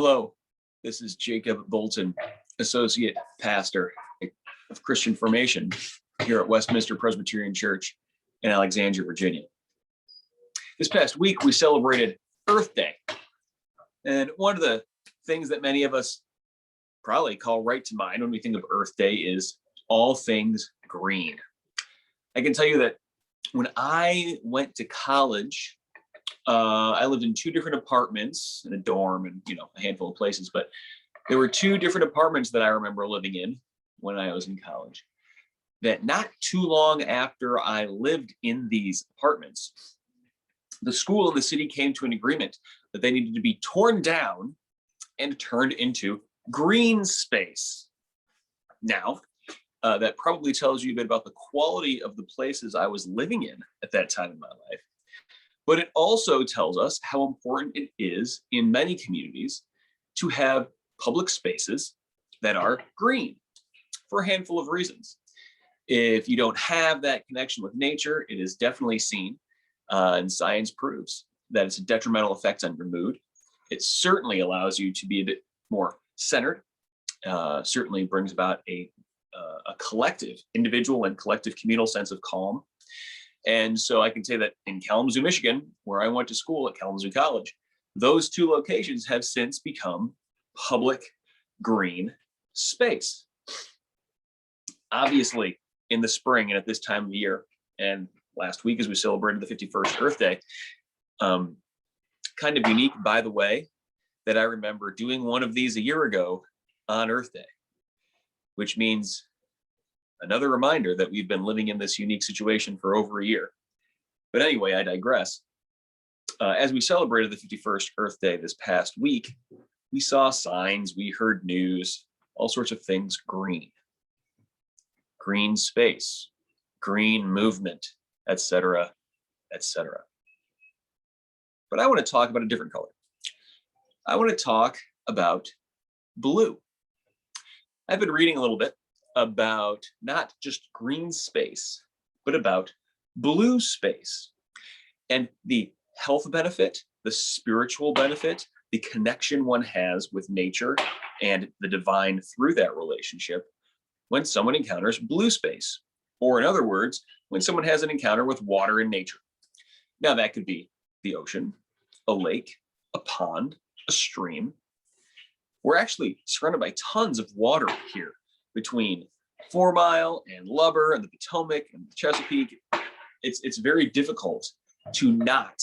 Hello, this is Jacob Bolton, Associate Pastor of Christian Formation here at Westminster Presbyterian Church in Alexandria, Virginia. This past week, we celebrated Earth Day. And one of the things that many of us probably call right to mind when we think of Earth Day is all things green. I can tell you that when I went to college, I lived in two different apartments in a dorm and, a handful of places, but there were two different apartments that I remember living in when I was in college. That not too long after I lived in these apartments, the school and the city came to an agreement that they needed to be torn down and turned into green space. Now, that probably tells you a bit about the quality of the places I was living in at that time in my life. But it also tells us how important it is in many communities to have public spaces that are green for a handful of reasons. If you don't have that connection with nature, it is definitely seen, and science proves that it's a detrimental effect on your mood. It certainly allows you to be a bit more centered, certainly brings about a collective, individual and collective communal sense of calm. And so I can say that in Kalamazoo, Michigan, where I went to school at Kalamazoo College, those two locations have since become public green space. Obviously, in the spring and at this time of year, and last week as we celebrated the 51st Earth Day, kind of unique, by the way, that I remember doing one of these a year ago on Earth Day, which means another reminder that we've been living in this unique situation for over a year. But anyway, I digress. As we celebrated the 51st Earth Day this past week, we saw signs, we heard news, all sorts of things green. Green space, green movement, etc., etc. But I want to talk about a different color. I want to talk about blue. I've been reading a little bit about not just green space, but about blue space and the health benefit, the spiritual benefit, the connection one has with nature and the divine through that relationship when someone encounters blue space, or in other words, when someone has an encounter with water in nature. Now that could be the ocean, a lake, a pond, a stream. We're actually surrounded by tons of water here between 4 Mile and Lubber and the Potomac and the Chesapeake. It's very difficult to not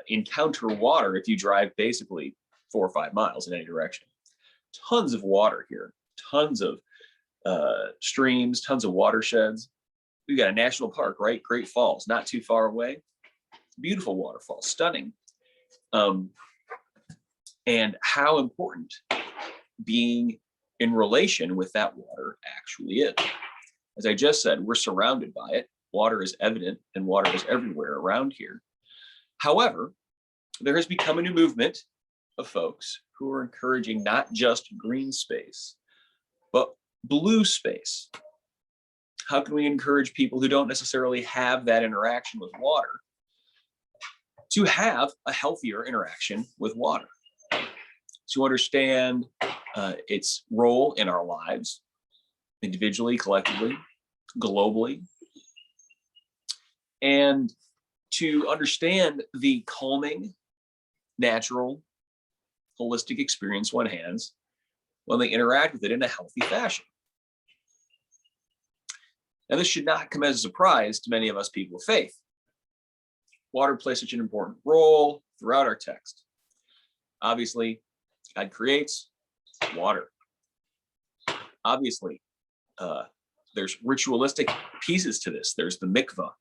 encounter water if you drive basically 4 or 5 miles in any direction. Tons of water here, tons of streams, tons of watersheds. We've got a national park, right? Great Falls, not too far away. Beautiful waterfall, stunning. And how important being in relation with that water actually is. As I just said, we're surrounded by it. Water is evident and water is everywhere around here. However, there has become a new movement of folks who are encouraging not just green space, but blue space. How can we encourage people who don't necessarily have that interaction with water to have a healthier interaction with water? To understand its role in our lives, individually, collectively, globally, and to understand the calming, natural, holistic experience one has when they interact with it in a healthy fashion. Now, this should not come as a surprise to many of us people of faith. Water plays such an important role throughout our text. Obviously, God creates water. Obviously, there's ritualistic pieces to this. There's the mikvah.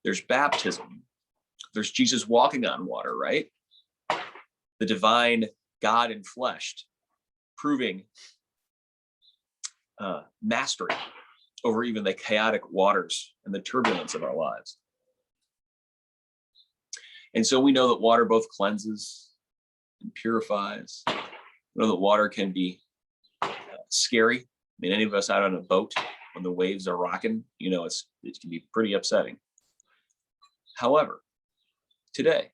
There's baptism. There's Jesus walking on water, right? The divine God in flesh, proving mastery over even the chaotic waters and the turbulence of our lives. And so we know that water both cleanses and purifies. We know that water can be scary. I mean, any of us out on a boat when the waves are rocking, it can be pretty upsetting. However, today,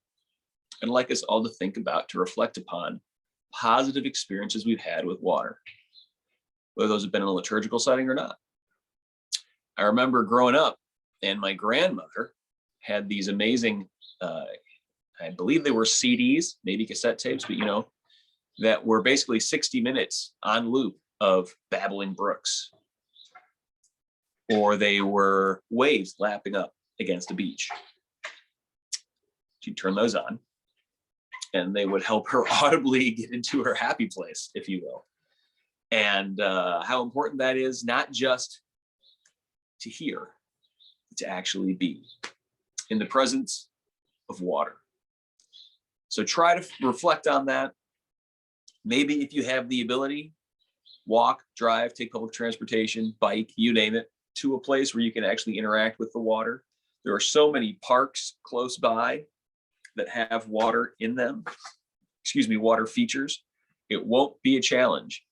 I'd like us all to think about, to reflect upon positive experiences we've had with water, whether those have been in a liturgical setting or not. I remember growing up, and my grandmother had these amazing, I believe they were CDs, maybe cassette tapes, but that were basically 60 minutes on loop of babbling brooks, or they were waves lapping up against a beach. She'd turn those on, and they would help her audibly get into her happy place, if you will. And how important that is, not just to hear, but to actually be in the presence of water. So try to reflect on that. Maybe if you have the ability, walk, drive, take public transportation, bike, you name it, to a place where you can actually interact with the water. There are so many parks close by that have water in them, water features. It won't be a challenge,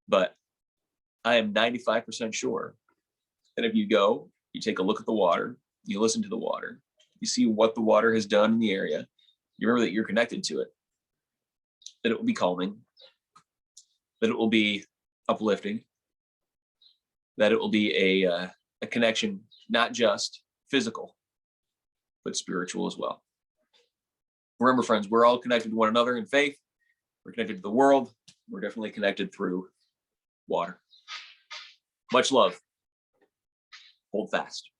but I am 95% sure that if you go, you take a look at the water, you listen to the water, you see what the water has done in the area, you remember that you're connected to it, that it will be calming, that it will be uplifting, that it will be a connection, not just physical, but spiritual as well. Remember, friends, we're all connected to one another in faith. We're connected to the world. We're definitely connected through water. Much love. Hold fast.